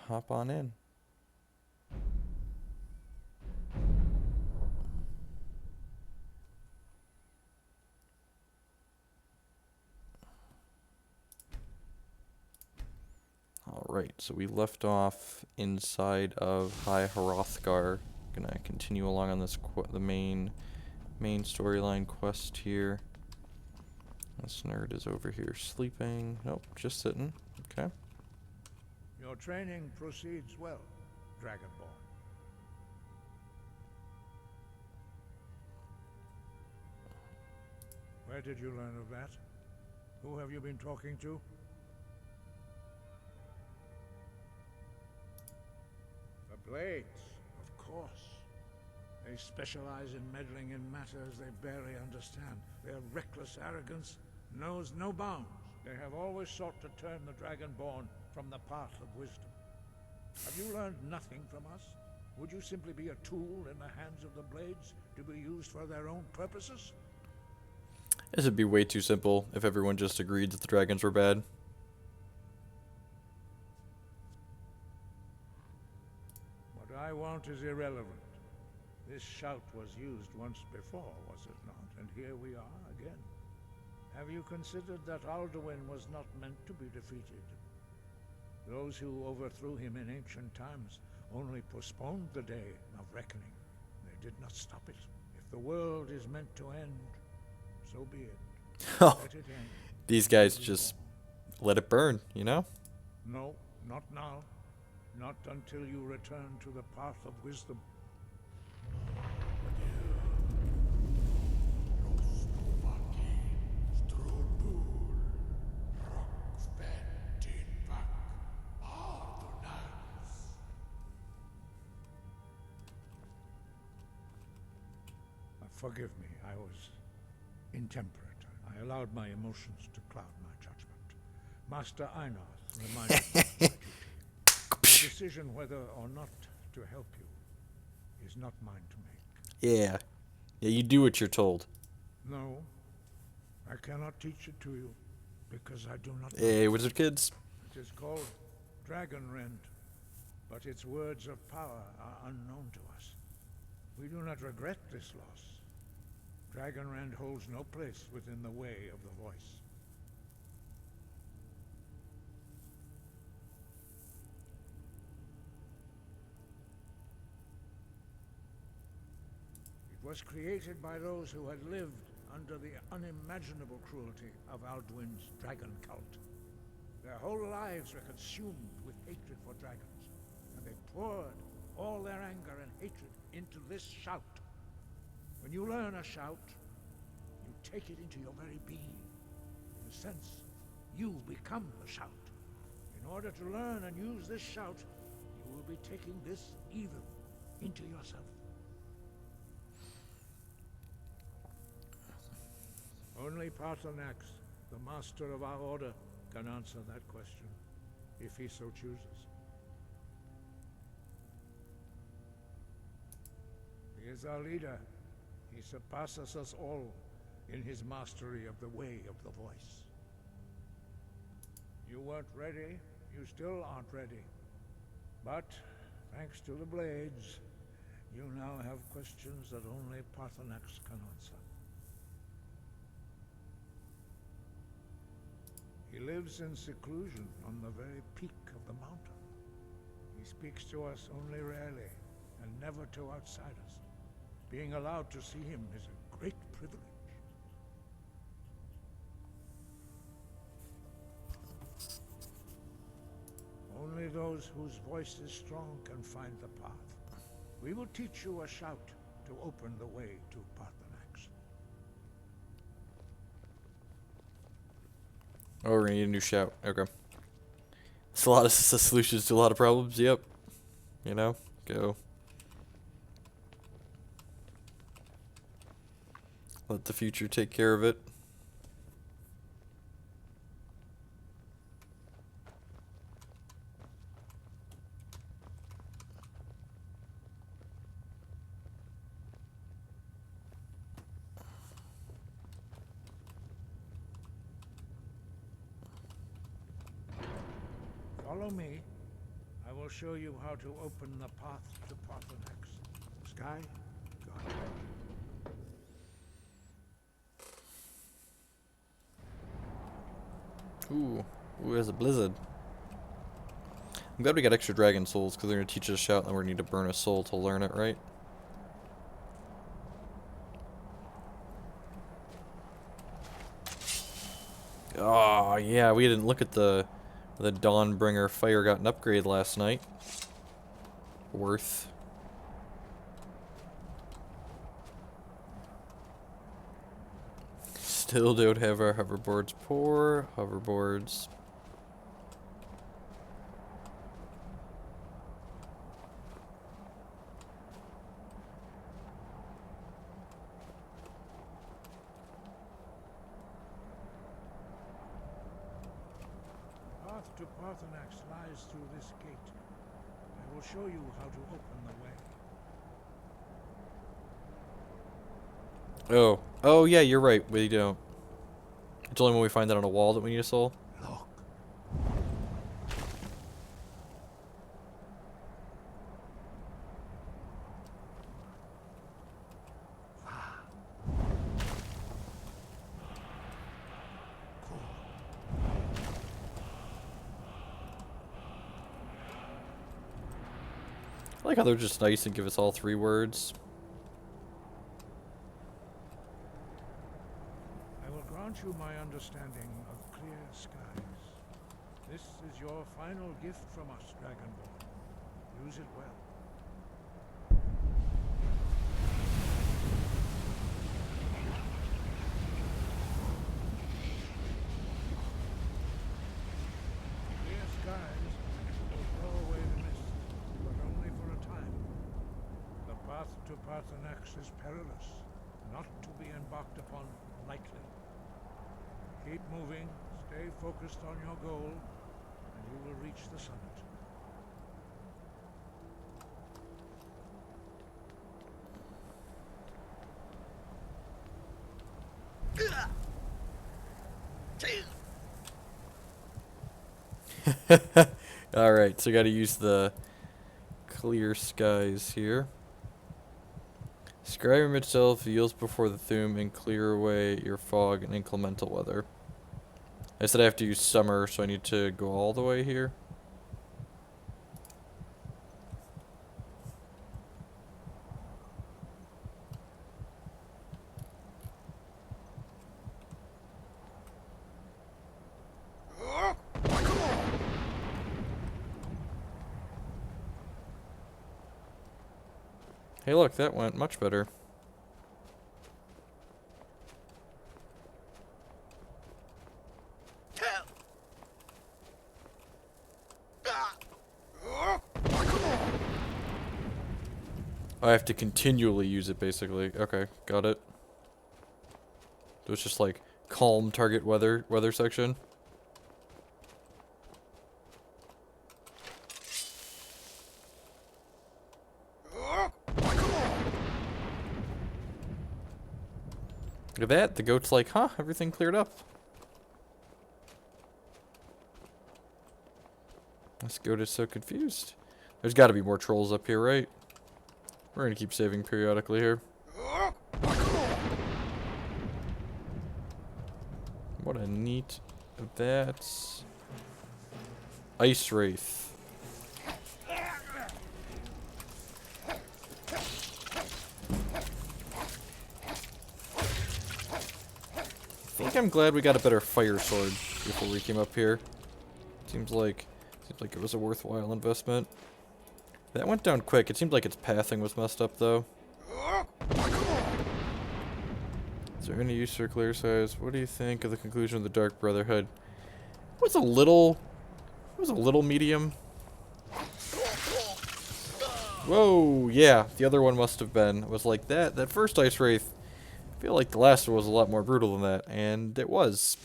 hop on in. Alright, so we left off inside of High Hrothgar. Gonna continue along on this the main storyline quest here. This nerd is over here sleeping. Nope, just sitting. Okay. Your training proceeds well, Dragonborn. Where did you learn of that? Who have you been talking to? The Blades, of course. They specialize in meddling in matters they barely understand. Their reckless arrogance knows no bounds. They have always sought to turn the Dragonborn from the path of wisdom. Have you learned nothing from us? Would you simply be a tool in the hands of the Blades to be used for their own purposes? This would be way too simple if everyone just agreed that the dragons were bad. What I want is irrelevant. This shout was used once before, was it not? And here we are again. Have you considered that Alduin was not meant to be defeated? Those who overthrew him in ancient times only postponed the day of reckoning. They did not stop it. If the world is meant to end, so be it. Let it end. These guys just let it burn, you know? No, not now. Not until you return to the path of wisdom. Forgive me, I was intemperate. I allowed my emotions to cloud my judgment. Master Einarth reminded me of my duty. The decision whether or not to help you is not mine to make. Yeah. Yeah, you do what you're told. No, I cannot teach it to you, because I do not know. Hey, wizard kids. It is called Dragonrend, but its words of power are unknown to us. We do not regret this loss. Dragonrend holds no place within the way of the voice. It was created by those who had lived under the unimaginable cruelty of Alduin's dragon cult. Their whole lives were consumed with hatred for dragons, and they poured all their anger and hatred into this shout. When you learn a shout, you take it into your very being. In a sense, you become the shout. In order to learn and use this shout, you will be taking this evil into yourself. Only Paarthurnax, the master of our order, can answer that question, if he so chooses. He is our leader. He surpasses us all in his mastery of the way of the voice. You weren't ready. You still aren't ready. But, thanks to the Blades, you now have questions that only Paarthurnax can answer. He lives in seclusion on the very peak of the mountain. He speaks to us only rarely, and never to outsiders. Being allowed to see him is a great privilege. Only those whose voice is strong can find the path. We will teach you a shout to open the way to Paarthurnax. Oh, we're gonna need a new shout. Okay. It's a lot of solutions to a lot of problems. Yep. You know, go. Let the future take care of it. Follow me. I will show you how to open the path to Parthenax. Sky, God. Ooh, there's a blizzard. I'm glad we got extra dragon souls, because they're going to teach us a shout, and we're going to need to burn a soul to learn it, right? Oh, yeah, we didn't look at the Dawnbringer fire got an upgrade last night. Worth. Still don't have our hoverboards. Poor hoverboards. The path to Parthenax lies through this gate. I will show you how to open the way. Oh. Oh, yeah, you're right. We don't. It's only when we find that on a wall that we need a soul. Look. I like how they're just nice and give us all 3 words. I will grant you my understanding of clear skies. This is your final gift from us, Dragonborn. Use it well. Clear skies will blow away the mist, but only for a time. The path to Parthenax is perilous, not to be embarked upon lightly. Keep moving, stay focused on your goal, and you will reach the summit. Alright, so gotta use the clear skies here. Skyrim itself yields before the Thume and clear away your fog and inclemental weather. I said I have to use summer, so I need to go all the way here. Hey look, that went much better. I have to continually use it, basically. Okay, got it. So it's just like calm target weather section. Look at that, the goat's like, huh, everything cleared up. This goat is so confused. There's gotta be more trolls up here, right? We're gonna keep saving periodically here. What a neat... That's... Ice Wraith. I think I'm glad we got a better fire sword before we came up here. Seems like it was a worthwhile investment. That went down quick. It seemed like its pathing was messed up though. Is there any use for clear size? What do you think of the conclusion of the Dark Brotherhood? It was a little medium. Whoa, yeah, the other one must have been. It was like that first Ice Wraith. I feel like the last one was a lot more brutal than that, and it was.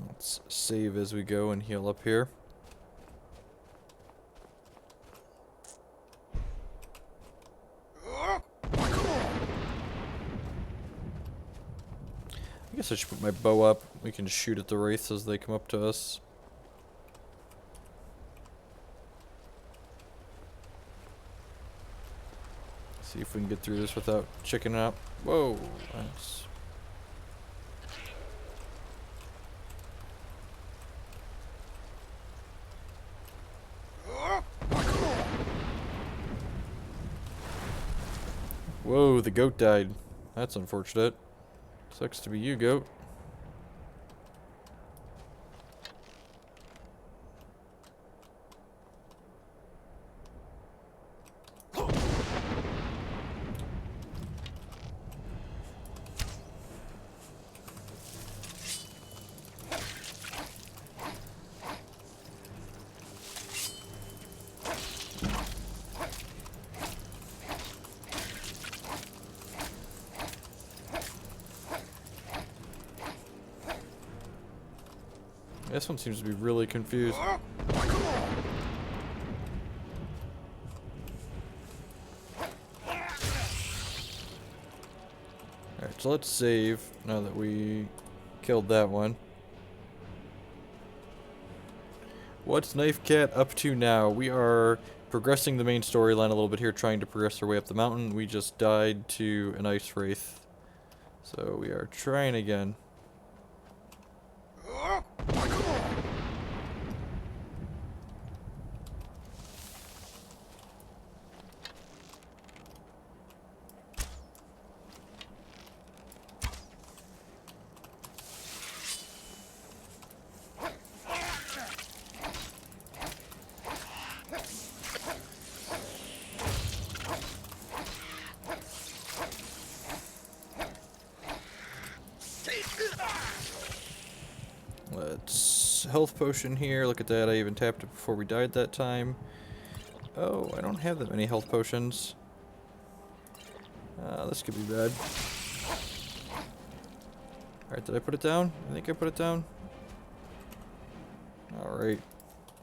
Let's save as we go and heal up here. Guess I should put my bow up. We can shoot at the wraiths as they come up to us. See if we can get through this without chickening out. Whoa, nice. Whoa, the goat died. That's unfortunate. Sucks to be you, goat. This one seems to be really confused. Alright, so let's save now that we killed that one. What's Knife Cat up to now? We are progressing the main storyline a little bit here, trying to progress our way up the mountain. We just died to an ice wraith. So we are trying again. Let's health potion here. Look at that. I even tapped it before we died that time. Oh, I don't have that many health potions. This could be bad. Alright, did I put it down? I think I put it down. Alright.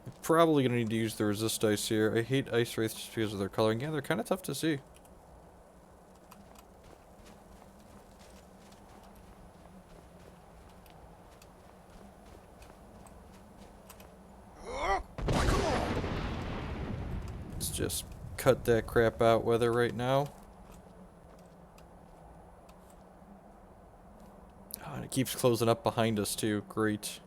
I'm probably gonna need to use the resist dice here. I hate ice wraiths just because of their coloring. Yeah, they're kind of tough to see. Let's just cut that crap out weather right now. Oh, and it keeps closing up behind us too. Great.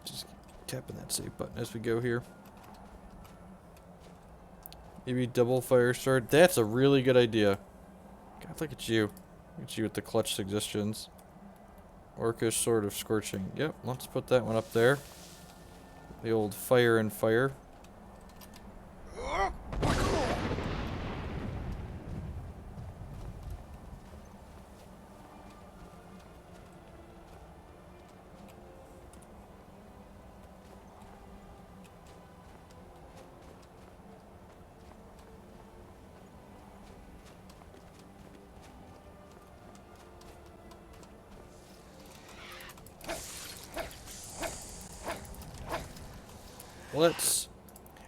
Just tapping that save button as we go here. Maybe double fire sword. That's a really good idea. God, look at you. Look at you with the clutch suggestions. Orcish Sword of Scorching. Yep, let's put that one up there. The old fire and fire.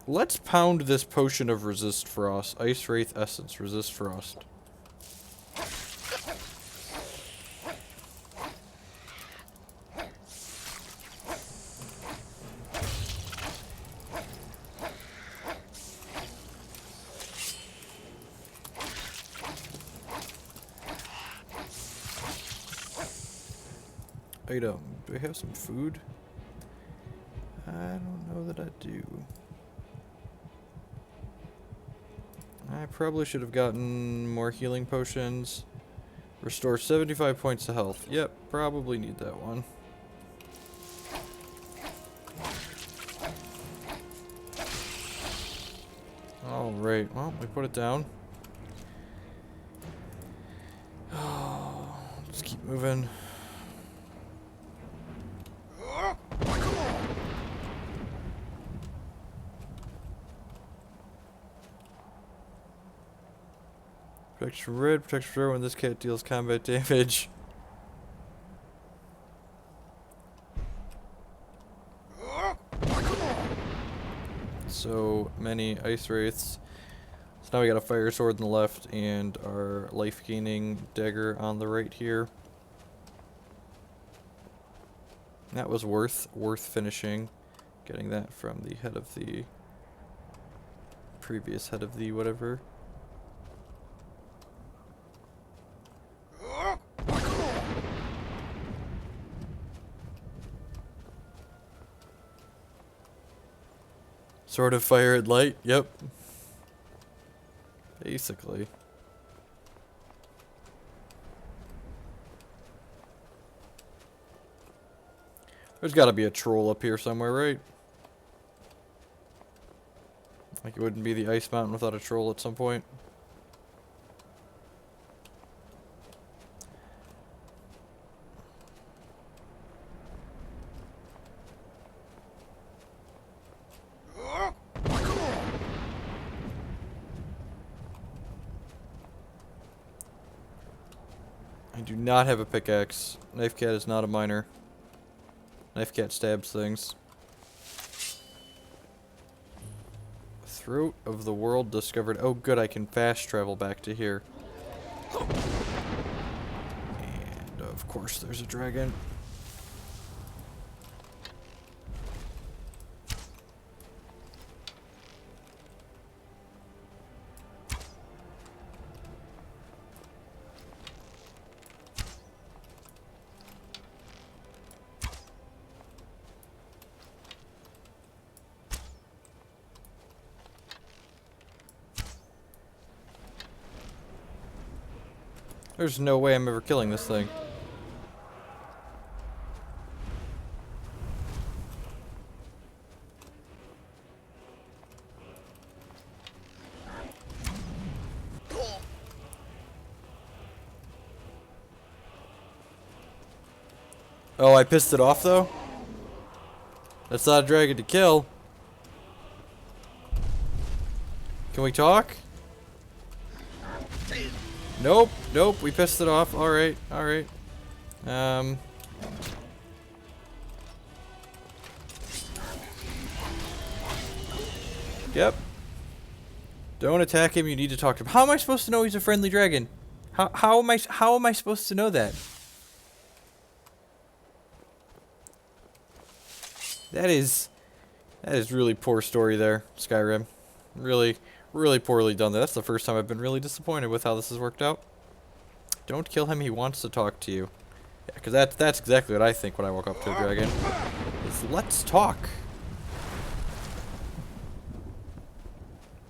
Let's pound this potion of resist frost. Ice Wraith Essence, resist frost. Item. Do I have some food? I don't know that I do. I probably should have gotten more healing potions. Restore 75 points of health. Yep, probably need that one. Alright, well, we put it down. Oh, let's keep moving. Protection from red, protection from red when this cat deals combat damage. so many ice wraiths. So now we got a fire sword on the left and our life gaining dagger on the right here. That was worth finishing. Getting that from the head of the previous head of the whatever. Sword of fire and light, yep. Basically. There's gotta be a troll up here somewhere, right? Like it wouldn't be the ice mountain without a troll at some point. I do not have a pickaxe. Knife Cat is not a miner. Knife Cat stabs things. Throat of the world discovered. Oh good, I can fast travel back to here. And of course there's a dragon. There's no way I'm ever killing this thing. Oh, I pissed it off though? That's not a dragon to kill. Can we talk? Nope, nope, we pissed it off. Alright, alright. Yep. Don't attack him, you need to talk to him. How am I supposed to know he's a friendly dragon? How am I supposed to know that? That is really poor story there, Skyrim. Really poorly done there. That's the first time I've been really disappointed with how this has worked out. Don't kill him, he wants to talk to you. Yeah, because that's exactly what I think when I walk up to a dragon. Is let's talk.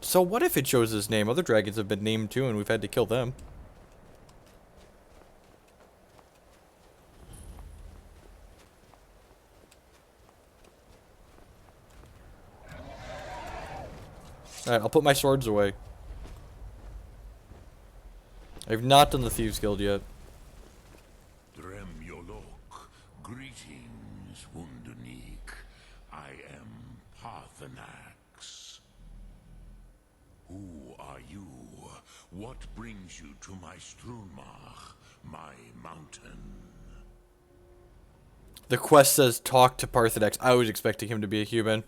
So what if it shows his name? Other dragons have been named too and we've had to kill them. Alright, I'll put my swords away. I've not done the Thieves Guild yet. Drem Yolok, greetings, Wunderneek. I am Parthenax. Who are you? What brings you to my Strunmach, my mountain? The quest says talk to Parthenax. I was expecting him to be a human.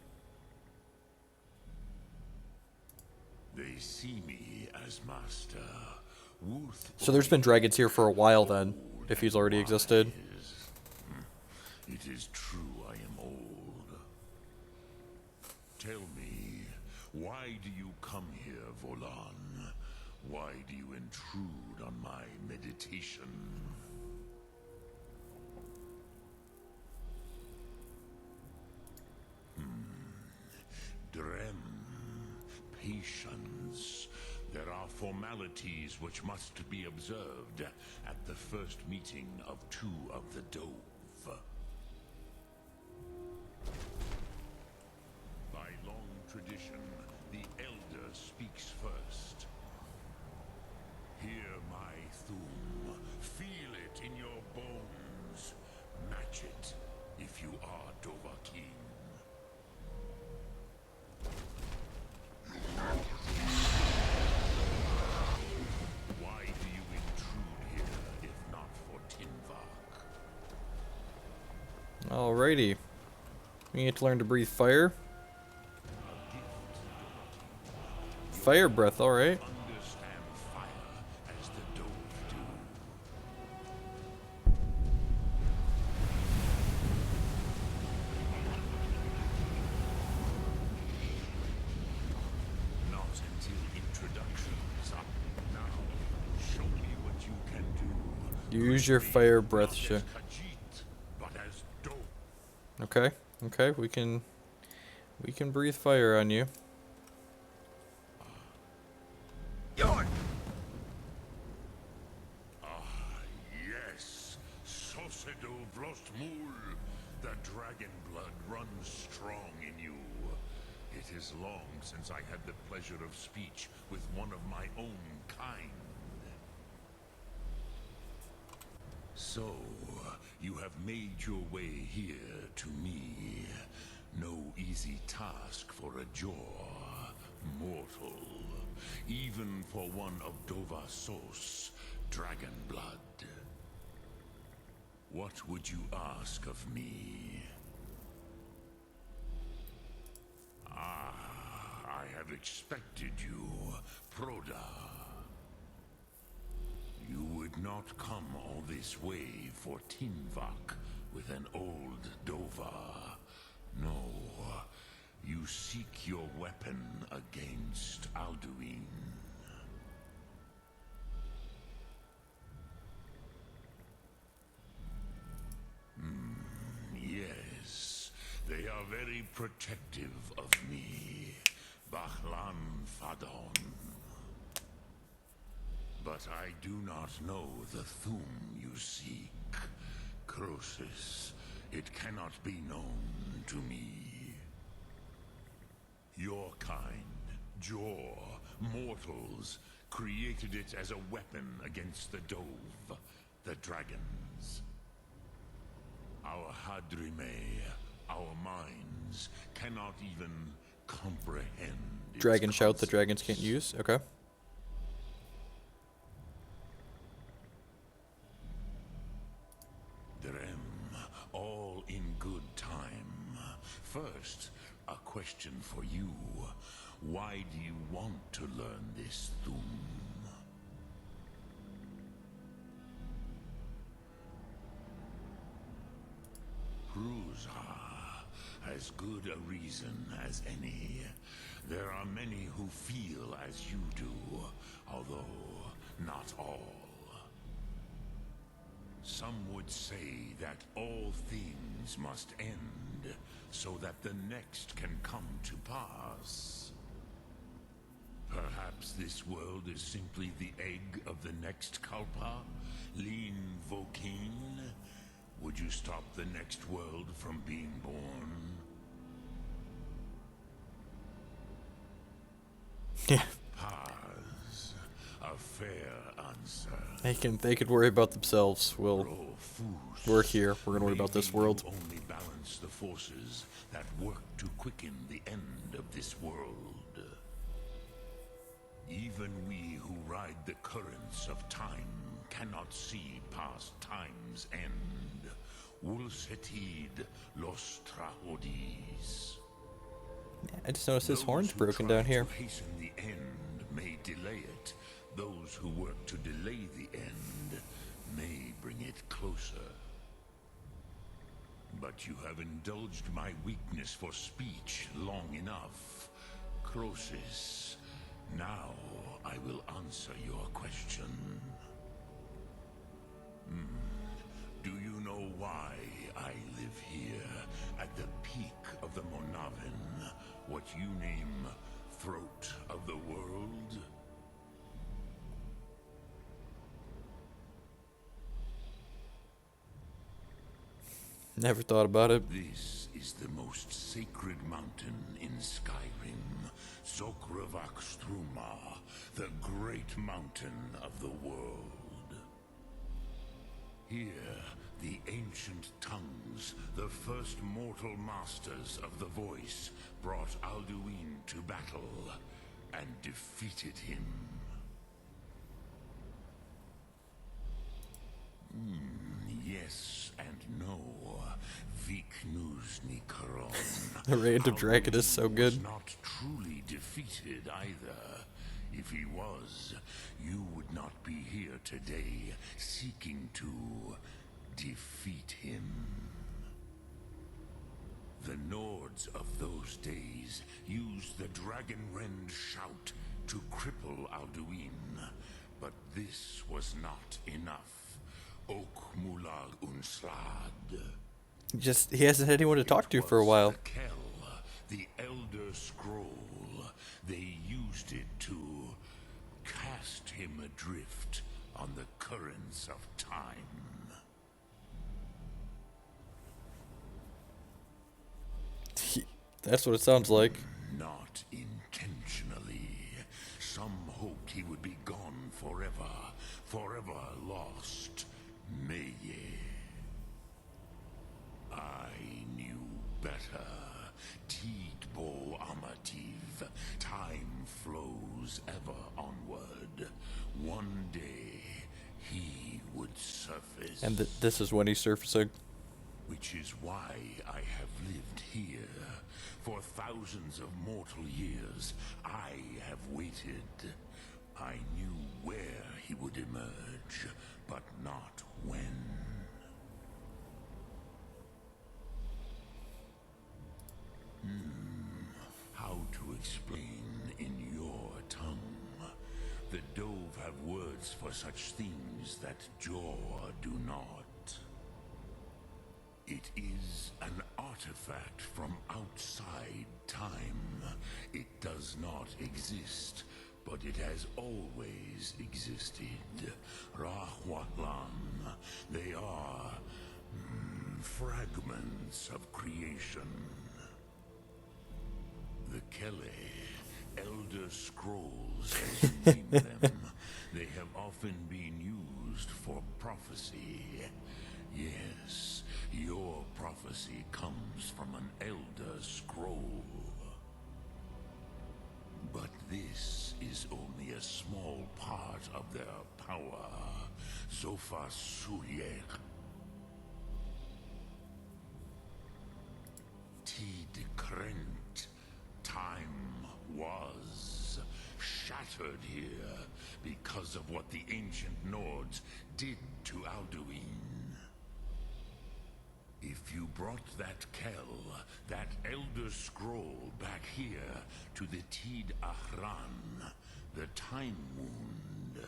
They see me as master. So there's been dragons here for a while then, if he's already existed. It is true I am old. Tell me, why do you come here, Volan? Why do you intrude on my meditation? Drem, patience. There are formalities which must be observed at the first meeting of two of the Dove. By long tradition, the Elder speaks first. Hear my Thum. Feel it in your bones. Match it if you are Dovahkiin. Why do you intrude here, if not for Tinvak? Alrighty. We need to learn to breathe fire. A gift Fire breath, alright. Understand fire as the Dove do. Not until introductions. Now, show me what you can do. Use your fire breath, Not shit. as Khajiit, but as Dove. Okay, okay, we can breathe fire on you. Yoink! Yes, Sosedo Vlostmul. The dragon blood runs strong in you. It is long since I had the pleasure of speech with one of my own kind. So, you have made your way here to me. No easy task for a jaw, mortal. Even for one of Dovasos, dragon blood. What would you ask of me? I have expected you, Proda. You would not come all this way for Tinvak with an old Dova. No, you seek your weapon against Alduin. Yes, they are very protective of me, Bahlan Fadon. But I do not know the Thum you seek. Croesus, it cannot be known to me. Your kind, Jor, mortals, created it as a weapon against the Dove, the dragons. Our Hadrime, our minds, cannot even comprehend its Dragon shout the concepts. dragons can't use. Okay. Drem, all in good time. First, a question for you. Why do you want to learn this Thum? Ruza, as good a reason as any. There are many who feel as you do, although not all. Some would say that all things must end, so that the next can come to pass. Perhaps this world is simply the egg of the next Kalpa, Lean Vokin. Would you stop the next world from being born? Yeah. Paz, a fair answer. They could worry about themselves. Profus. We're here. We're gonna worry about this Maybe world. you only balance the forces that work to quicken the end of this world. Even we who ride the currents of time cannot see past time's end. Ulsetid los trahodis. I just noticed his Those horn's who broken try down here. to hasten the end may delay it. Those who work to delay the end may bring it closer. But you have indulged my weakness for speech long enough. Croesus, now I will answer your question. Do you know why I live here, at the peak of the Monavin, what you name throat of the world? Never thought about it. This is the most sacred mountain in Skyrim, Sokravak Struma, the great mountain of the world. Here, the ancient tongues, the first mortal masters of the voice, brought Alduin to battle and defeated him. Yes and no. Viknuzny Karon. The Raid of Dragon is so good. Was not truly defeated. defeated either. If he was, you would not be here today seeking to defeat him. The Nords of those days used the Dragonrend shout to cripple Alduin, but this was not enough. Ok Mulag Unslad. He hasn't had anyone to talk to for a while. The Kell, the Elder Scroll. They used it to cast him adrift on the currents of time. That's what it sounds like. Not intentionally. Some hoped he would be gone forever, forever lost. Meye. I knew better. Tidbo Amativ. Time flows ever onward. One day, he would surface. And this is when he's surfacing. Which is why I have lived here. For thousands of mortal years, I have waited. I knew where he would emerge, but not when. How to explain in your tongue? The Dove have words for such things that Jaw do not. It is an artifact from outside time. It does not exist, but it has always existed. Rahwatlan. They are fragments of creation. The Kele, Elder Scrolls, as you name them, they have often been used for prophecy. Yes, your prophecy comes from an Elder Scroll. But this is only a small part of their power. Zofa Suyer. Tid Krent. Time was shattered here because of what the ancient Nords did to Alduin. If you brought that Kell, that Elder Scroll back here to the Tid Ahran, the Time Wound,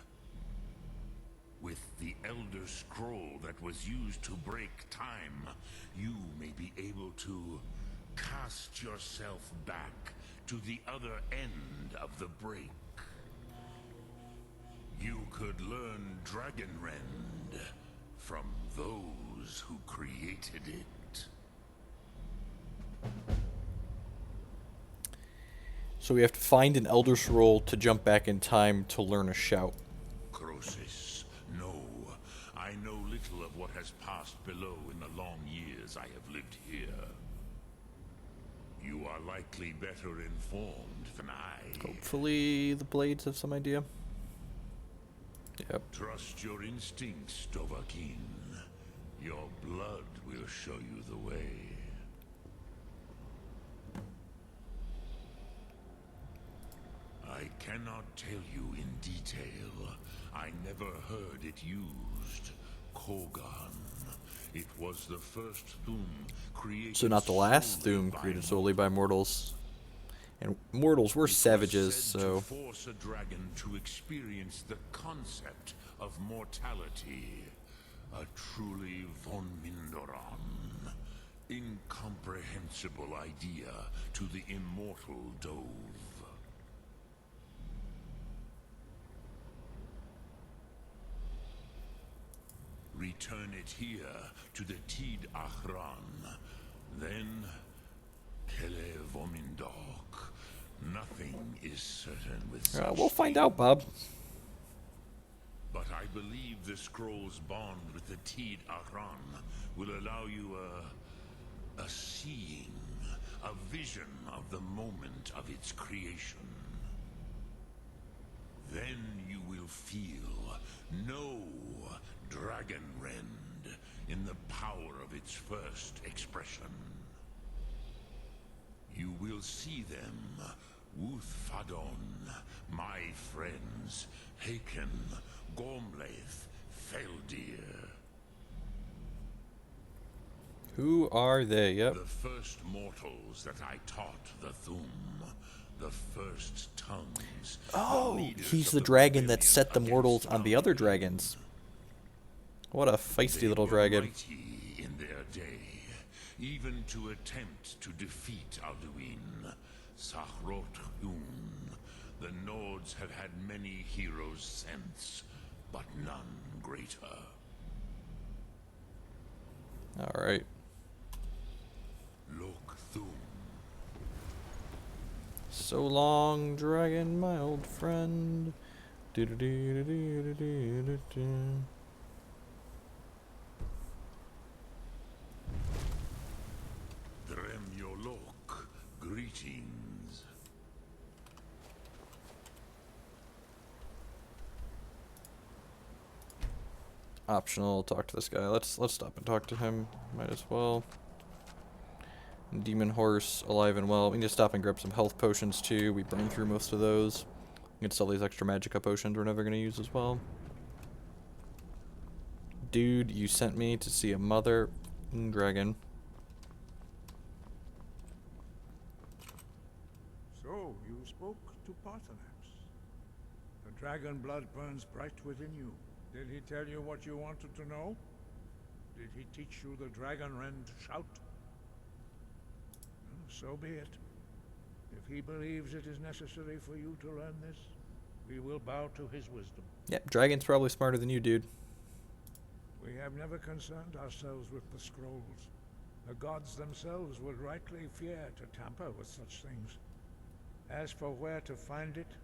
with the Elder Scroll that was used to break time, you may be able to cast yourself back to the other end of the break. You could learn Dragonrend from those who created it. So we have to find an Elder Scroll to jump back in time to learn a shout. Croesus, no. I know little of what has passed below in the long years I have lived here. You are likely better informed than I. Hopefully the blades have some idea. Yep. Trust your instincts, Dovahkiin. Your blood will show you the way. I cannot tell you in detail. I never heard it used. Kogan. It was the first Thum created. So not the last solely Thum by created solely by mortals. And mortals were savages, said so... to force a dragon to experience the concept of mortality. A truly von Mindoran. Incomprehensible idea to the immortal Dove. Return it here to the Tid Ahran. Then Kele Vomindok. Nothing is certain with such we'll find out, Bob. But I believe the scroll's bond with the Tid Ahran will allow you a seeing, a vision of the moment of its creation. Then you will feel, know Dragonrend in the power of its first expression. You will see them Wuthfadon, my friends, Haken, Gormlaith, Feldir. Who are they? Yep. The first mortals that I taught the Thum, the first tongues. Oh, leaders he's of the dragon that rebellion set the mortals against on the other dragons. What a feisty They little were dragon. mighty in their day, even to attempt to defeat Alduin, Sahrot Hun. The Nords have had many heroes since, but none greater. Alright. Look Thum. So long, dragon, my old friend. Do-do-do-do-do-do-do-do. Drem Yolok, greetings. Optional, talk to this guy. Let's stop and talk to him. Might as well. Demon horse, alive and well. We need to stop and grab some health potions too. We burned through most of those. We can sell these extra magicka potions we're never gonna use as well. Dude, you sent me to see a mother dragon. So, you spoke to Parthenax. The dragon blood burns bright within you. Did he tell you what you wanted to know? Did he teach you the dragon rend shout? Well, so be it. If he believes it is necessary for you to learn this, we will bow to his wisdom. Yep, dragon's probably smarter than you, dude. We have never concerned ourselves with the scrolls. The gods themselves would rightly fear to tamper with such things. As for where to find it,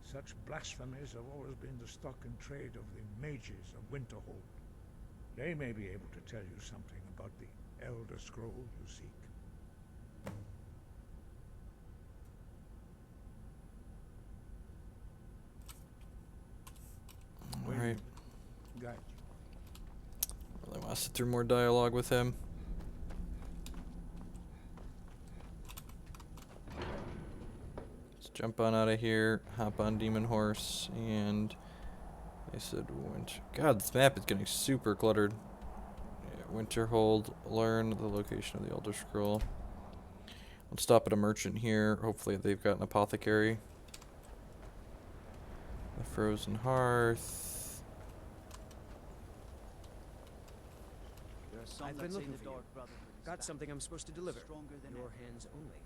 such blasphemies have always been the stock and trade of the mages of Winterhold. They may be able to tell you something about the Elder Scroll you seek. Alright. Guide you. Really want to sit through more dialogue with him. Let's jump on out of here, hop on Demon Horse, and they said winter. God, this map is getting super cluttered. Yeah, Winterhold, learn the location of the Elder Scroll. Let's stop at a merchant here. Hopefully they've got an apothecary. The Frozen Hearth. I've been looking for you. Got something I'm supposed to deliver. Your hands only.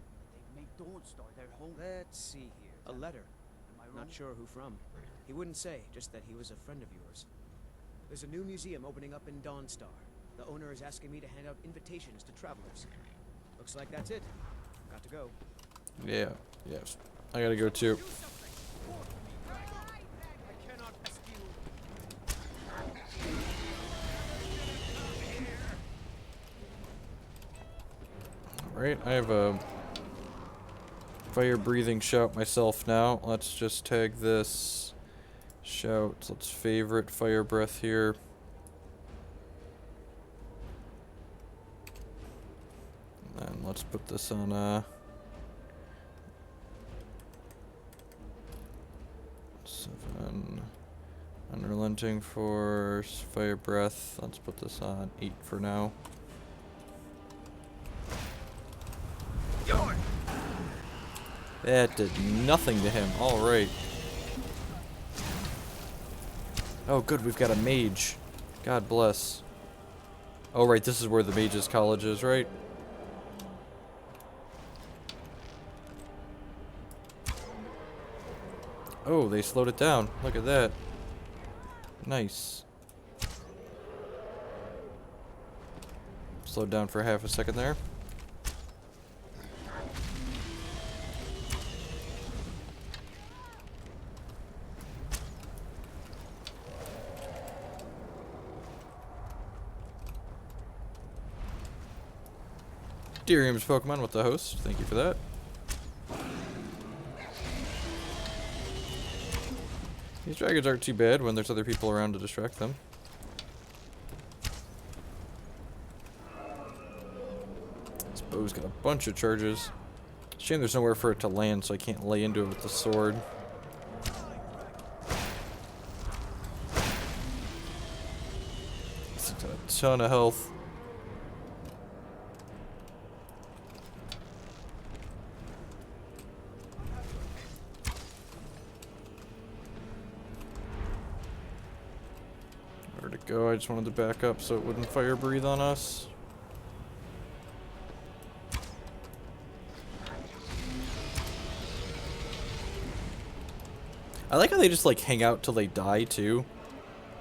Let's see here. A letter. Not sure who from. He wouldn't say, just that he was a friend of yours. There's a new museum opening up in Dawnstar. The owner is asking me to hand out invitations to travelers. Looks like that's it. Got to go. Yeah, yes. I gotta go too. Alright, I have a fire breathing shout myself now. Let's just tag this shout. Let's favorite fire breath here. And let's put this on 7. Unrelenting force, fire breath. Let's put this on 8 for now. That did nothing to him. Alright. Oh good, we've got a mage. God bless. Oh right, this is where the mage's college is, right? Oh, they slowed it down. Look at that. Nice. Slowed down for half a second there. Dirium's Pokemon with the host. Thank you for that. These dragons aren't too bad when there's other people around to distract them. This bow's got a bunch of charges. Shame there's nowhere for it to land, so I can't lay into it with the sword. It's got a ton of health. Where to go? I just wanted to back up so it wouldn't fire breathe on us. I like how they just like hang out till they die too.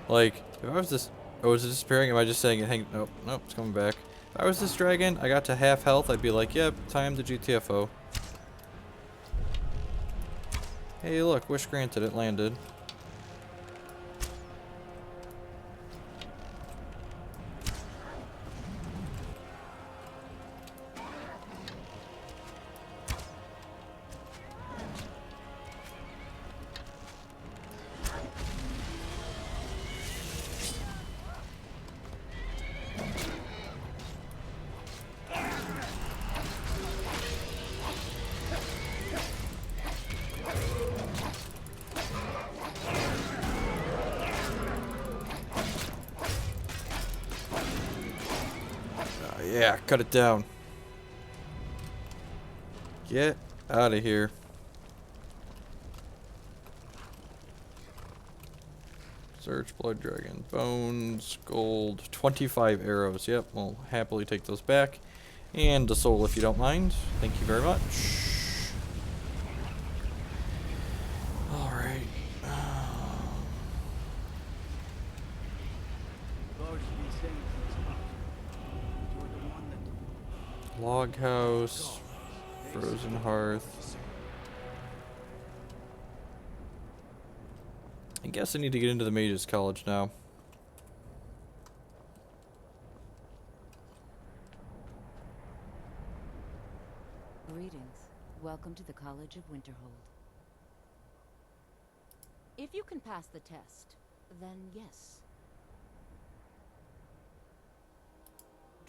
Like, if I was this, oh, is it disappearing? Am I just saying it hang? Nope, nope, it's coming back. If I was this dragon, I got to half health, I'd be like, yep, time to GTFO. Hey, look, wish granted, it landed. Yeah, cut it down. Get out of here. Search blood dragon bones, gold, 25 arrows. Yep, we'll happily take those back. And a soul if you don't mind. Thank you very much. Alright. Log house, frozen hearth. I guess I need to get into the Mages College now. Greetings. Welcome to the College of Winterhold. If you can pass the test, then yes.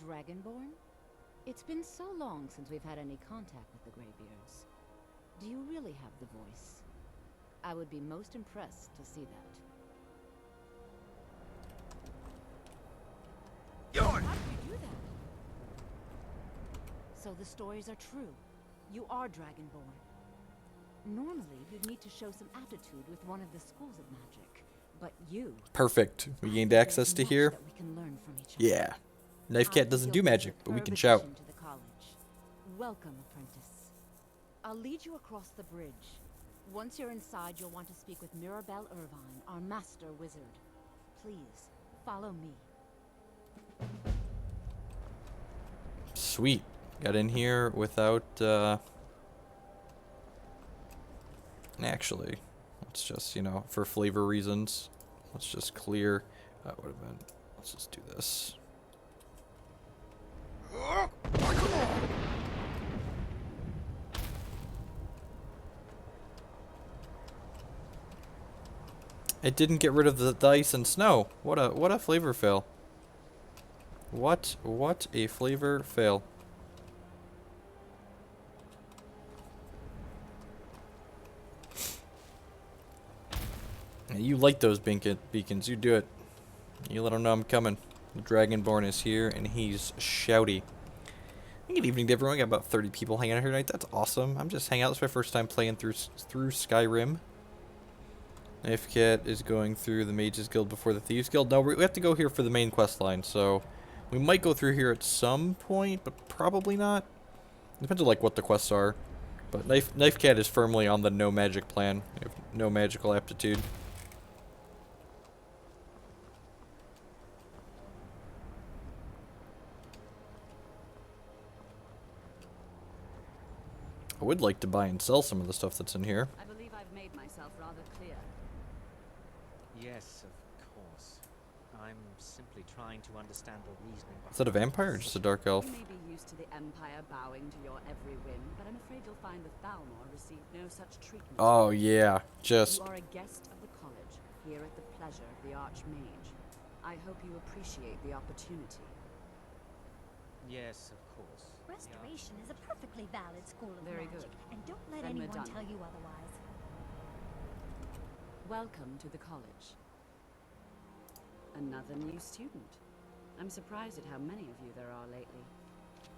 Dragonborn? It's been so long since we've had any contact with the Greybeards. Do you really have the voice? I would be most impressed to see that. How did you do that? So the stories are true. You are Dragonborn. Normally, you'd need to show some aptitude with one of the schools of magic, but you... Perfect. We gained access to here. That we can learn from each other. Yeah. Knife Cat doesn't do magic, but we can shout. To the college. Welcome, apprentice. I'll lead you across the bridge. Once you're inside, you'll want to speak with Mirabelle Irvine, our master wizard. Please, follow me. Sweet. Got in here without, Actually, let's just, you know, for flavor reasons, let's just clear. That would have been... Let's just do this. It didn't get rid of the ice and snow. What a flavor fail. What a flavor fail. You like those beacons. You do it. You let them know I'm coming. The Dragonborn is here, and he's shouty. Good evening to everyone. Got about 30 people hanging out here tonight. That's awesome. I'm just hanging out. It's my first time playing through Skyrim. Knife Cat is going through the Mages Guild before the Thieves Guild. No, we have to go here for the main quest line, so we might go through here at some point, but probably not. Depends on like what the quests are. But Knife Cat is firmly on the no magic plan. We have no magical aptitude. I would like to buy and sell some of the stuff that's in here. I believe I've made myself rather clear. Yes, of course. I'm simply trying to understand the reasoning behind... Is that a vampire or just a dark elf? You may be used to the Empire bowing to your every whim, but I'm afraid you'll find the Thalmor receive no such treatment. Oh yeah, just... You are a guest of the college, here at the pleasure of the Archmage. I hope you appreciate the opportunity. Yes, of course. Restoration is a perfectly valid school of Very magic, good. and don't let Then we're anyone done. tell you otherwise. Welcome to the college. Another new student. I'm surprised at how many of you there are lately.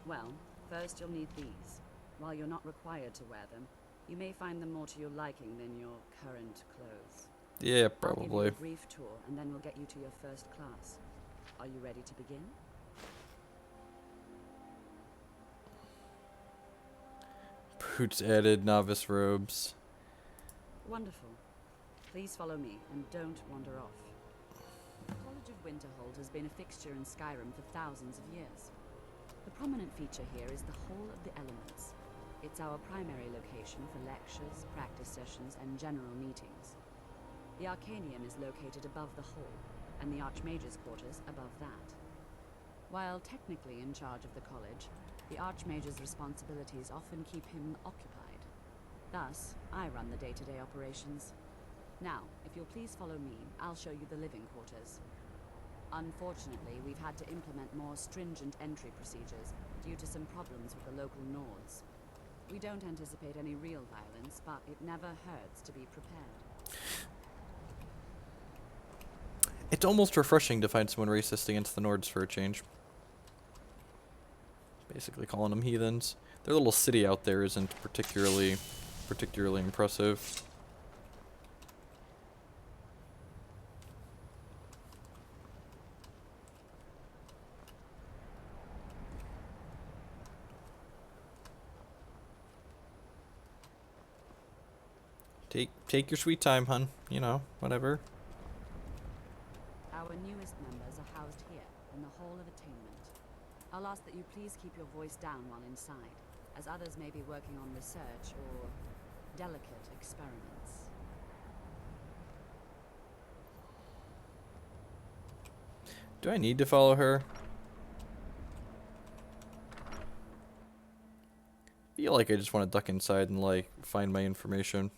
Well, first you'll need these. While you're not required to wear them, you may find them more to your liking than your current clothes. Yeah, I'll give you probably. a brief tour, and then we'll get you to your first class. Are you ready to begin? Boots added, novice robes. Wonderful. Please follow me, and don't wander off. The College of Winterhold has been a fixture in Skyrim for thousands of years. The prominent feature here is the Hall of the Elements. It's our primary location for lectures, practice sessions, and general meetings. The Arcanium is located above the hall, and the Archmage's quarters above that. While technically in charge of the college, the Archmage's responsibilities often keep him occupied. Thus, I run the day-to-day operations. Now, if you'll please follow me, I'll show you the living quarters. Unfortunately, we've had to implement more stringent entry procedures due to some problems with the local Nords. We don't anticipate any real violence, but it never hurts to be prepared. It's almost refreshing to find someone racist against the Nords for a change. Basically calling them heathens. Their little city out there isn't particularly impressive. Take your sweet time, hun. You know, whatever. Our newest members are housed here, in the Hall of Attainment. I'll ask that you please keep your voice down while inside, as others may be working on research or delicate experiments. Do I need to follow her? I feel like I just want to duck inside and, like, find my information.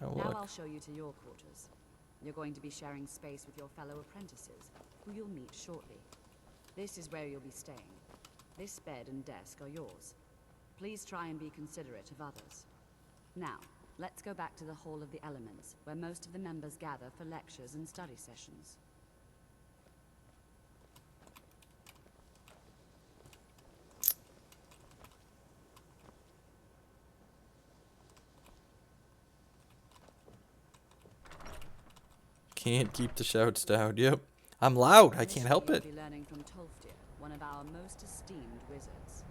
Oh, Now look. I'll show you to your quarters. You're going to be sharing space with your fellow apprentices, who you'll meet shortly. This is where you'll be staying. This bed and desk are yours. Please try and be considerate of others. Now, let's go back to the Hall of the Elements, where most of the members gather for lectures and study sessions. Can't keep the shouts down. Yep. I'm loud. I can't help it. You'll be learning from Tolfdir, one of our most esteemed wizards.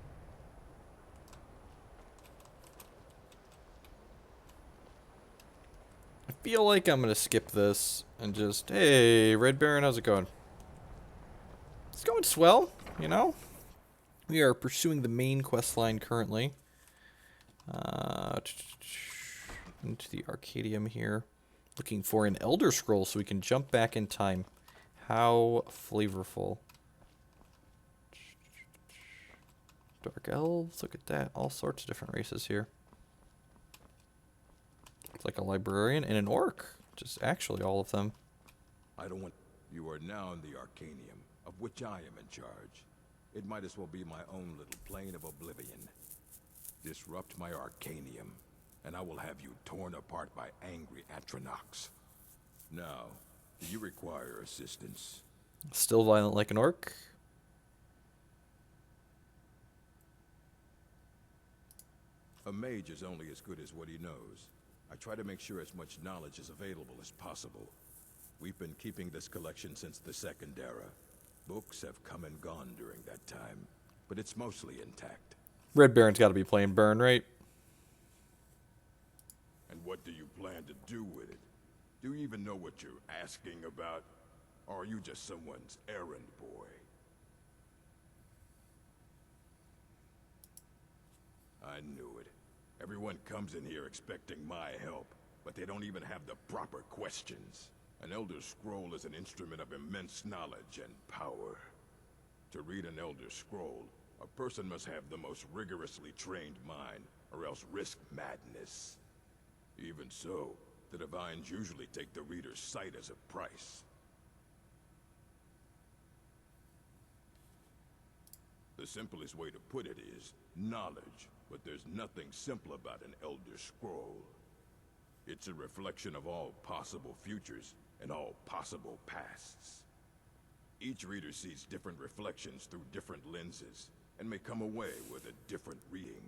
I feel like I'm gonna skip this and just, hey, Red Baron, how's it going? It's going swell, you know? We are pursuing the main quest line currently. Into the Arcadium here. Looking for an Elder Scroll so we can jump back in time. How flavorful. Dark Elves, look at that. All sorts of different races here. It's like a librarian and an orc. Just actually all of them. I don't want... You are now in the Arcanium, of which I am in charge. It might as well be my own little plane of oblivion. Disrupt my Arcanium, and I will have you torn apart by angry Atronachs. Now, do you require assistance? Still violent like an orc. A mage is only as good as what he knows. I try to make sure as much knowledge is available as possible. We've been keeping this collection since the Second Era. Books have come and gone during that time, but it's mostly intact. Red Baron's got to be playing Burn, right? And what do you plan to do with it? Do you even know what you're asking about? Or are you just someone's errand boy? I knew it. Everyone comes in here expecting my help, but they don't even have the proper questions. An Elder Scroll is an instrument of immense knowledge and power. To read an Elder Scroll, a person must have the most rigorously trained mind, or else risk madness. Even so, the Divines usually take the reader's sight as a price. The simplest way to put it is knowledge, but there's nothing simple about an Elder Scroll. It's a reflection of all possible futures and all possible pasts. Each reader sees different reflections through different lenses, and may come away with a different reading.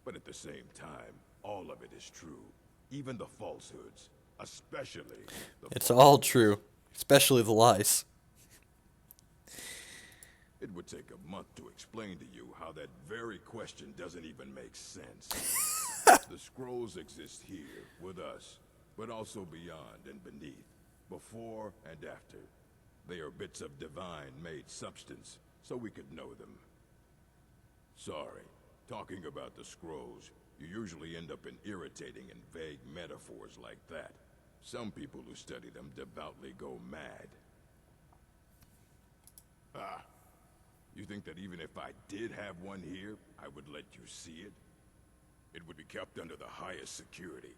But at the same time, all of it is true, even the falsehoods, especially the It's all true, especially the lies. It would take a month to explain to you how that very question doesn't even make sense. The scrolls exist here, with us, but also beyond and beneath, before and after. They are bits of divine-made substance, so we could know them. Sorry, talking about the scrolls, you usually end up in irritating and vague metaphors like that. Some people who study them devoutly go mad. Ah. You think that even if I did have one here, I would let you see it? It would be kept under the highest security.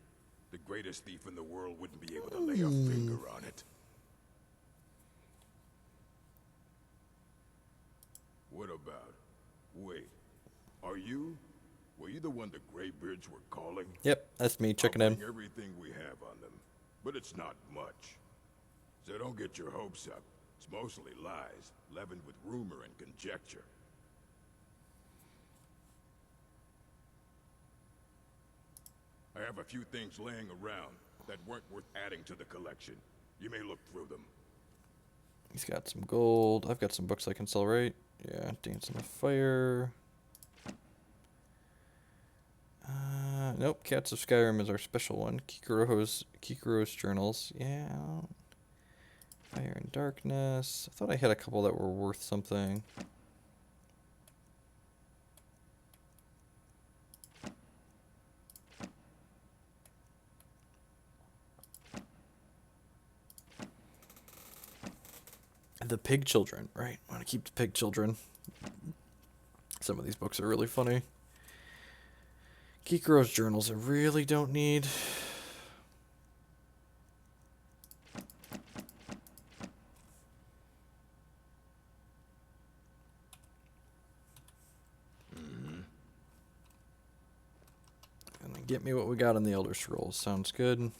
The greatest thief in the world wouldn't be able to lay a finger on it. What about... Wait. Were you the one the Greybeards were calling? Yep, that's me checking I'll in. bring everything we have on them, but it's not much. So don't get your hopes up. It's mostly lies, leavened with rumor and conjecture. I have a few things laying around that weren't worth adding to the collection. You may look through them. He's got some gold. I've got some books I can sell, right? Yeah, Dance on the Fire. Nope, Cats of Skyrim is our special one. Kikuro's journals. Yeah. Fire and Darkness. I thought I had a couple that were worth something. The Pig Children, right? I want to keep the Pig Children. Some of these books are really funny. Kikuro's journals I really don't need. And then get me what we got in the Elder Scrolls. Sounds good.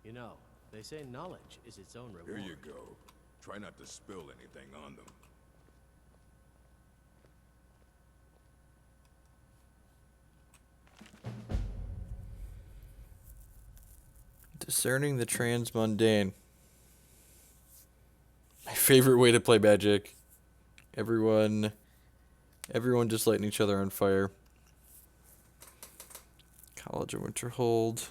You know, they say knowledge is its own reward. Here you go. Try not to spill anything on them. Discerning the transmundane. My favorite way to play Magic. Everyone just lighting each other on fire. College of Winterhold.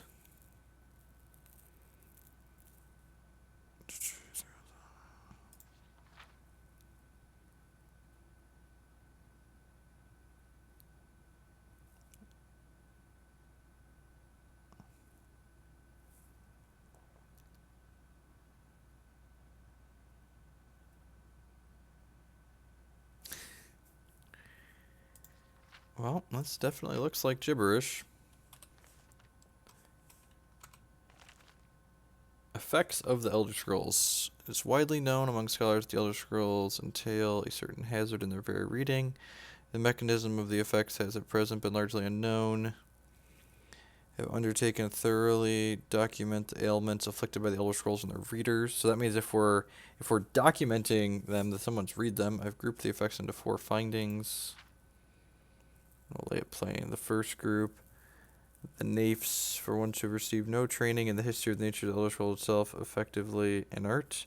Well, this definitely looks like gibberish. Effects of the Elder Scrolls. It's widely known among scholars that the Elder Scrolls entail a certain hazard in their very reading. The mechanism of the effects has at present been largely unknown. Have undertaken to thoroughly document the ailments afflicted by the Elder Scrolls and their readers. So that means if we're documenting them, that someone's read them. I've grouped the effects into 4 findings. I'll lay it plain. The first group, the Naifs, for ones who have received no training in the history of the nature of the Elder Scroll itself, effectively inert.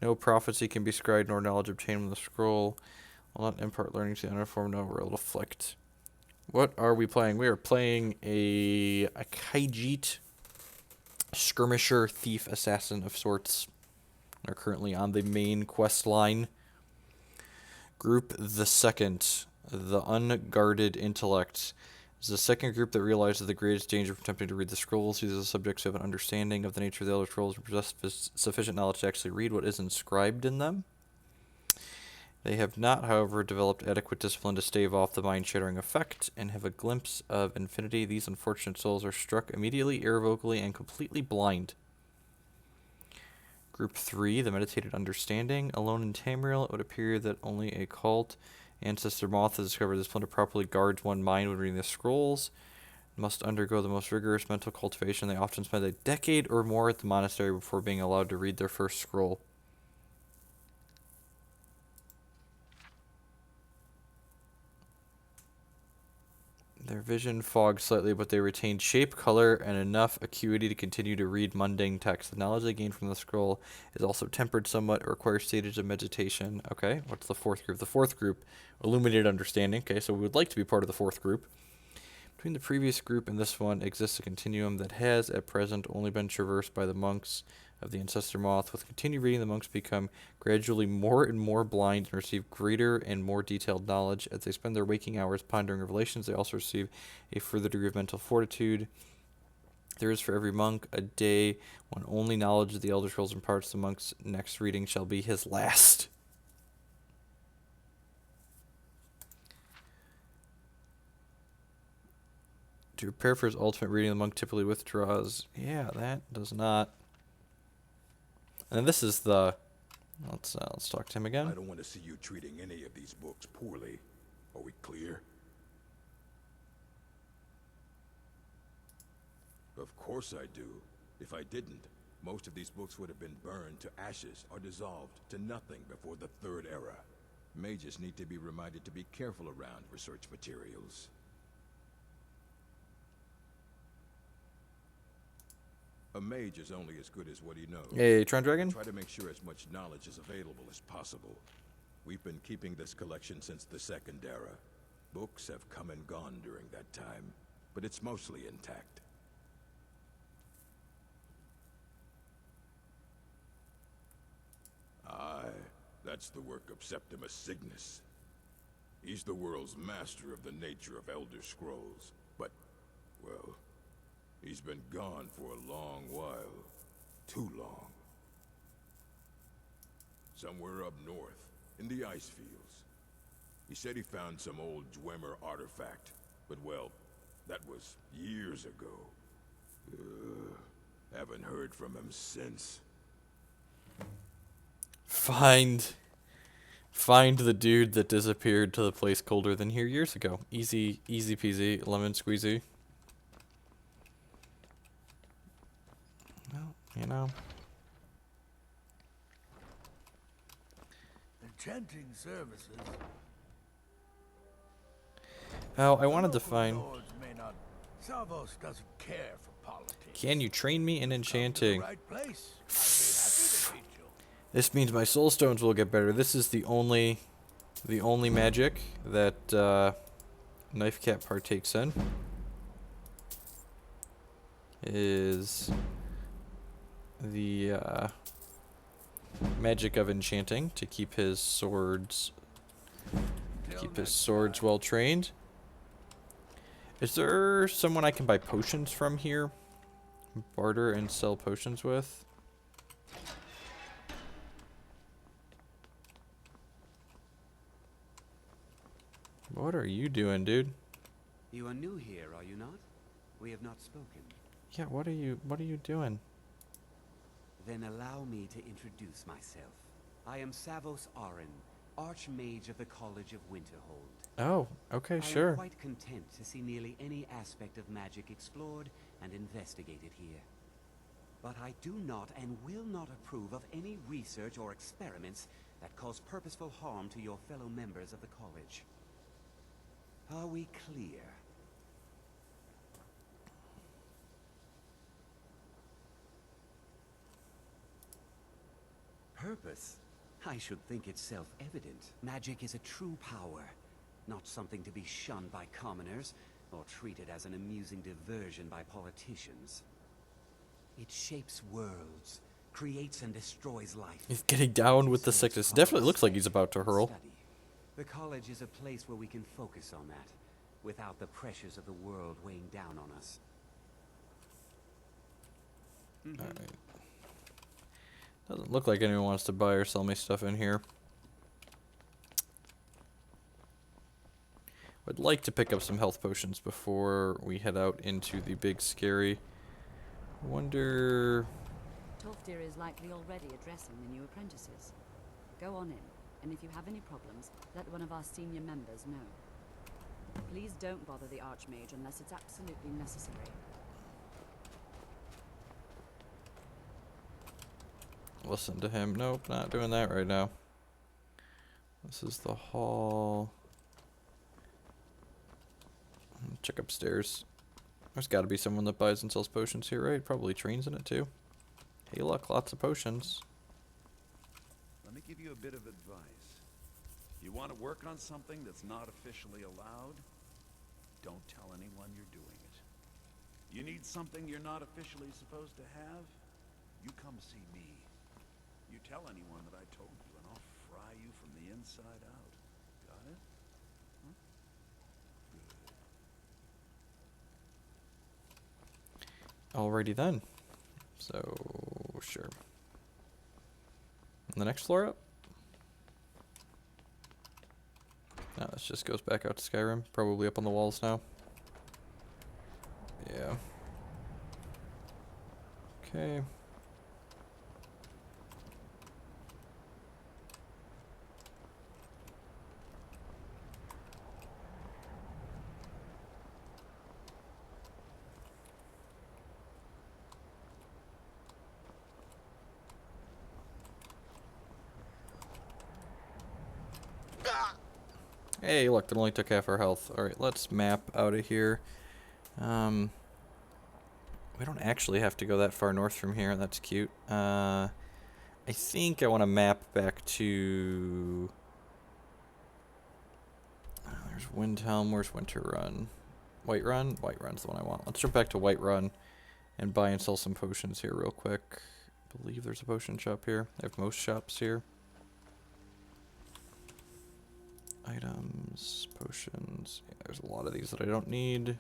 No prophecy can be scribed nor knowledge obtained from the scroll. Will not impart learning to the uninformed, nor will afflict. What are we playing? We are playing a Khajiit skirmisher, thief, assassin of sorts. They're currently on the main quest line. Group the second. The Unguarded Intellect is the second group that realizes the greatest danger from attempting to read the scrolls. These are the subjects who have an understanding of the nature of the Elder Scrolls and possess sufficient knowledge to actually read what is inscribed in them. They have not, however, developed adequate discipline to stave off the mind-shattering effect and have a glimpse of infinity. These unfortunate souls are struck immediately, irrevocably, and completely blind. Group 3, the Meditated Understanding. Alone in Tamriel, it would appear that only a cult ancestor moth has discovered this splinter properly guards one mind when reading the scrolls. Must undergo the most rigorous mental cultivation. They often spend a decade or more at the monastery before being allowed to read their first scroll. Their vision fogs slightly, but they retain shape, color, and enough acuity to continue to read mundane text. The knowledge they gain from the scroll is also tempered somewhat. It requires stages of meditation. Okay, what's the fourth group? The fourth group, Illuminated Understanding. Okay, so we would like to be part of the fourth group. Between the previous group and this one exists a continuum that has, at present, only been traversed by the monks of the Ancestor Moth. With continued reading, the monks become gradually more and more blind and receive greater and more detailed knowledge. As they spend their waking hours pondering revelations, they also receive a further degree of mental fortitude. There is for every monk a day when only knowledge of the Elder Scrolls imparts. The monk's next reading shall be his last. To prepare for his ultimate reading, the monk typically withdraws. Yeah, that does not. And this is the. Let's talk to him again. I don't want to see you treating any of these books poorly. Are we clear? Of course I do. If I didn't, most of these books would have been burned to ashes or dissolved to nothing before the Third Era. Mages need to be reminded to be careful around research materials. A mage is only as good as what he knows. Hey, Tron Dragon. Try to make sure as much knowledge is available as possible. We've been keeping this collection since the Second Era. Books have come and gone during that time, but it's mostly intact. Aye, that's the work of Septimus Cygnus. He's the world's master of the nature of Elder Scrolls, but, well, he's been gone for a long while. Too long. Somewhere up north, in the ice fields. He said he found some old Dwemer artifact, but well, that was years ago. Haven't heard from him since. Find the dude that disappeared to the place colder than here years ago. Easy peasy, lemon squeezy. Well, you know. Enchanting services. Oh, I wanted to find. Lords may not. Savos doesn't care for politics. Can you train me in enchanting? Right place. I'd be happy to teach you. This means my soul stones will get better. This is the only magic that Knife Cat partakes in. Is the magic of enchanting to keep his swords well trained. Is there someone I can buy potions from here? Barter and sell potions with? What are you doing, dude? You are new here, are you not? We have not spoken. Yeah, what are you doing? Then allow me to introduce myself. I am Savos Arin, Archmage of the College of Winterhold. Oh, okay, I sure. am quite content to see nearly any aspect of magic explored and investigated here. But I do not and will not approve of any research or experiments that cause purposeful harm to your fellow members of the college. Are we clear? Purpose? I should think it's self-evident. Magic is a true power, not something to be shunned by commoners, or treated as an amusing diversion by politicians. It shapes worlds, creates and destroys life. He's getting down with the sickness. Definitely looks like he's about to hurl. Study. The college is a place where we can focus on that, without the pressures of the world weighing down on us. Alright. Doesn't look like anyone wants to buy or sell me stuff in here. I'd like to pick up some health potions before we head out into the big scary. Wonder. Tolfdir is likely already addressing the new apprentices. Go on in, and if you have any problems, let one of our senior members know. Please don't bother the Archmage unless it's absolutely necessary. Listen to him. Nope, not doing that right now. This is the hall. Check upstairs. There's got to be someone that buys and sells potions here, right? Probably trains in it too. Hey, look, lots of potions. Let me give you a bit of advice. You want to work on something that's not officially allowed? Don't tell anyone you're doing it. You need something you're not officially supposed to have? You come see me. You tell anyone that I told you, and I'll fry you from the inside out. Got it? Good. Alrighty then. So, sure. And the next floor up? No, this just goes back out to Skyrim. Probably up on the walls now. Yeah. Okay. Hey, look, that only took half our health. Alright, let's map out of here. We don't actually have to go that far north from here. That's cute. I think I want to map back to... there's Windhelm. Where's Winterrun? Whiterun? Whiterun's the one I want. Let's jump back to Whiterun and buy and sell some potions here real quick. I believe there's a potion shop here. I have most shops here. Items, potions. Yeah, there's a lot of these that I don't need.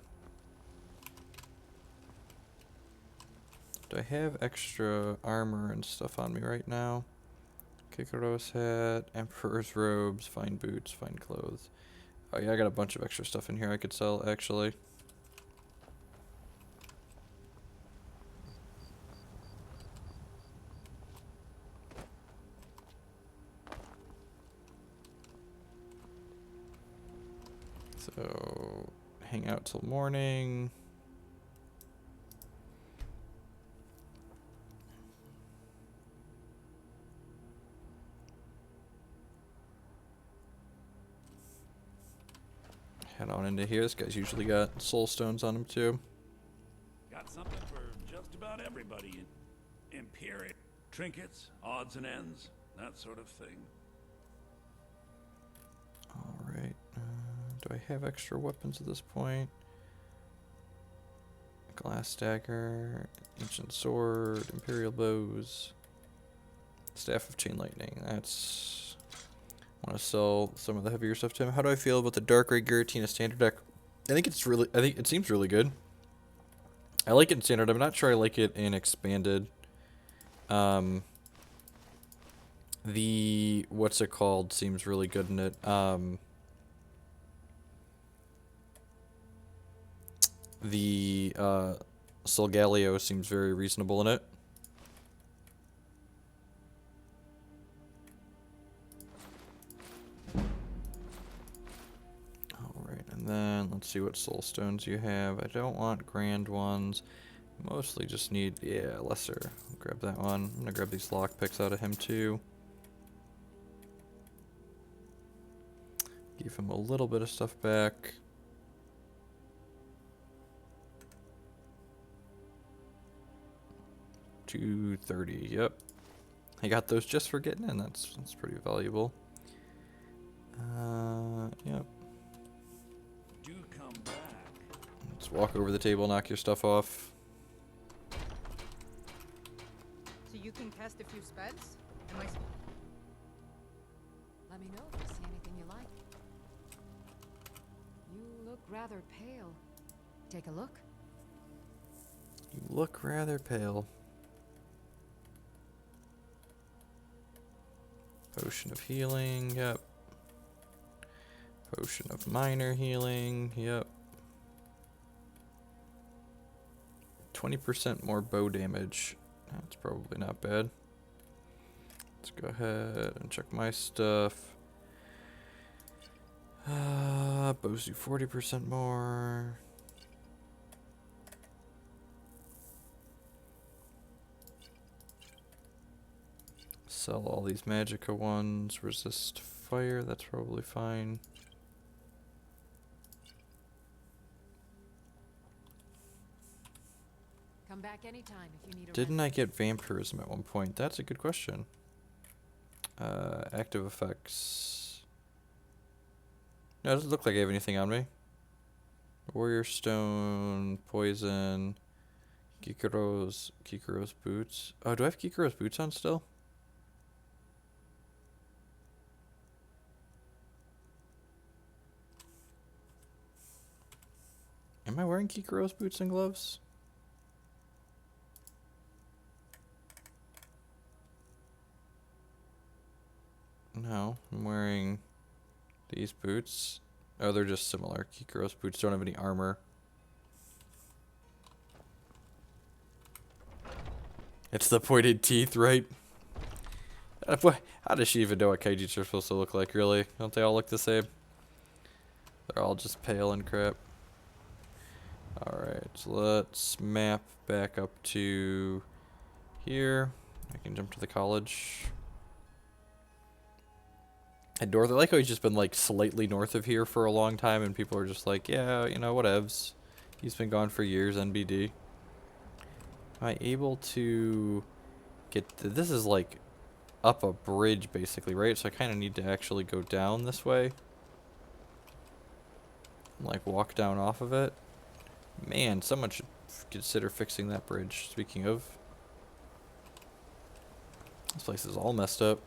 Do I have extra armor and stuff on me right now? Kikaros hat, Emperor's robes, fine boots, fine clothes. Oh yeah, I got a bunch of extra stuff in here I could sell, actually. So, hang out till morning. Head on into here. This guy's usually got soul stones on him too. Got something for just about everybody. Empiric trinkets, odds and ends, that sort of thing. Alright. Do I have extra weapons at this point? Glass dagger, ancient sword, imperial bows, staff of chain lightning. That's... I want to sell some of the heavier stuff to him. How do I feel about the Dark Ray Giratina standard deck? I think it seems really good. I like it in standard. I'm not sure I like it in expanded. The what's it called seems really good in it. The Solgaleo seems very reasonable in it. Alright, and then let's see what soul stones you have. I don't want grand ones. Mostly just need, yeah, lesser. I'll grab that one. I'm gonna grab these lockpicks out of him too. Give him a little bit of stuff back. $230, yep. I got those just for getting in. That's pretty valuable. Yep. Do come back. Let's walk over the table, knock your stuff off. So you can cast a few spells? Am I... Let me know if you see anything you like. You look rather pale. Take a look. You look rather pale. Potion of healing, yep. Potion of minor healing, yep. 20% more bow damage. That's probably not bad. Let's go ahead and check my stuff. Bows do 40% more. Sell all these magicka ones. Resist fire, that's probably fine. Come back anytime if you need a Didn't I get vampirism at one point? That's a good question. Active effects. No, it doesn't look like I have anything on me. Warrior stone, poison, Kikuro's boots. Oh, do I have Kikuro's boots on still? Am I wearing Kikuro's boots and gloves? No, I'm wearing these boots. Oh, they're just similar. Kikuro's boots don't have any armor. It's the pointed teeth, right? How does she even know what kaijus are supposed to look like, really? Don't they all look the same? They're all just pale and crap. Alright, so let's map back up to here. I can jump to the college. And north, I like how he's just been like slightly north of here for a long time, and people are just like, yeah, you know, whatevs. He's been gone for years, NBD. Am I able to get... This is like up a bridge, basically, right? So I kind of need to actually go down this way. And, like, walk down off of it. Man, someone should consider fixing that bridge, speaking of. This place is all messed up.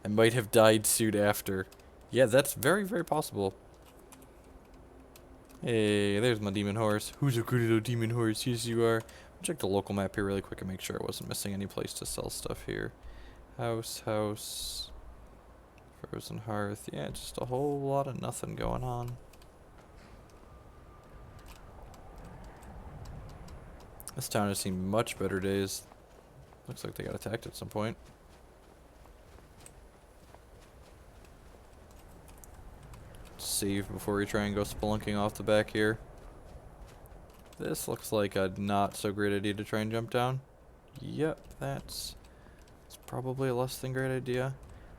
I might have died soon after. Yeah, that's very, very possible. Hey, there's my demon horse. Who's a good little demon horse? Yes, you are. I'll check the local map here really quick and make sure I wasn't missing any place to sell stuff here. House. Frozen hearth. Yeah, just a whole lot of nothing going on. This town has seen much better days. Looks like they got attacked at some point. Save before we try and go spelunking off the back here. This looks like a not so great idea to try and jump down. Yep, it's probably a less than great idea.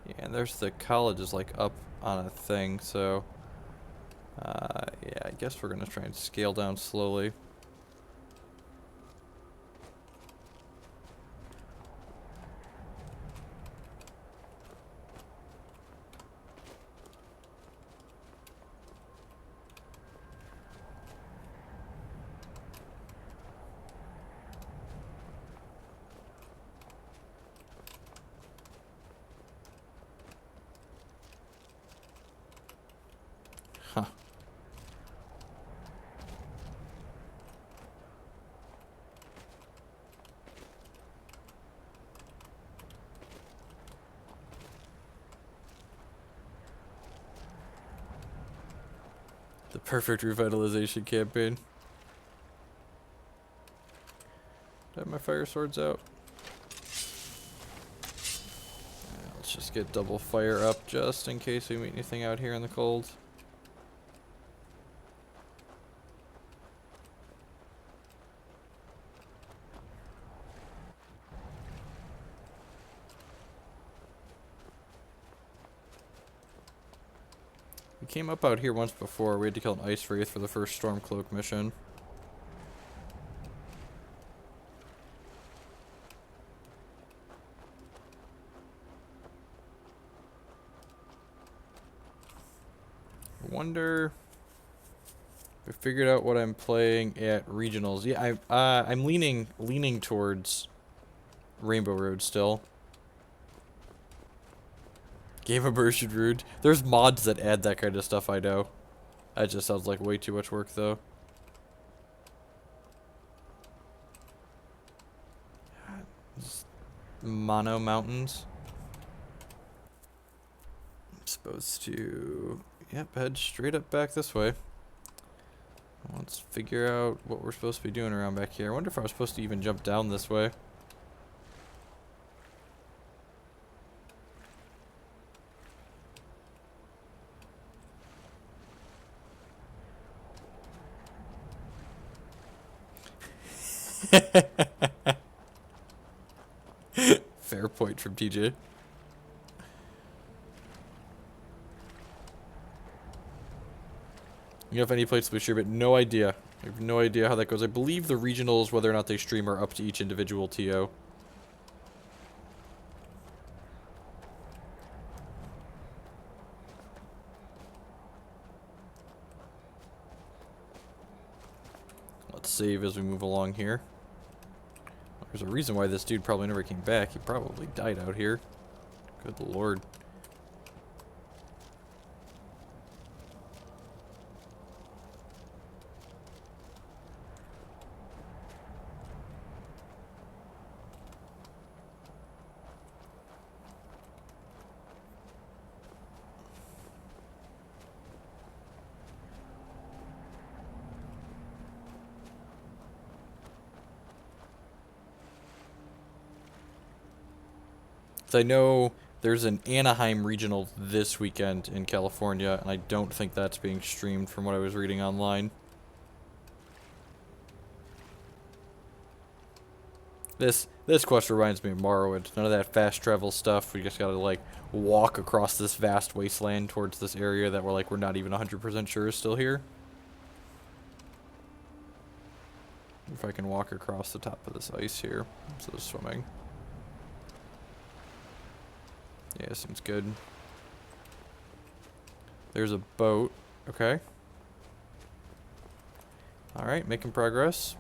Yeah, and there's the college is like up on a thing, so yeah, I guess we're gonna try and scale down slowly. Huh. The perfect revitalization campaign. Do I have my fire swords out? Let's just get double fire up just in case we meet anything out here in the cold. We came up out here once before. We had to kill an ice wraith for the first Stormcloak mission. I wonder if I figured out what I'm playing at regionals. Yeah, I'm leaning towards Rainbow Road still. Game immersion rude. There's mods that add that kind of stuff, I know. That just sounds like way too much work, though. Mono mountains. I'm supposed to... Yep, head straight up back this way. Let's figure out what we're supposed to be doing around back here. I wonder if I was supposed to even jump down this way. Fair point from TJ. You know, if any place to be sure, but no idea. I have no idea how that goes. I believe the regionals, whether or not they stream, are up to each individual TO. Let's save as we move along here. There's a reason why this dude probably never came back. He probably died out here. Good lord. I know there's an Anaheim regional this weekend in California, and I don't think that's being streamed from what I was reading online. This quest reminds me of Morrowind. None of that fast travel stuff. We just gotta like walk across this vast wasteland towards this area that we're not even 100% sure is still here. If I can walk across the top of this ice here instead of swimming. Yeah, seems good. There's a boat. Okay. Alright, making progress.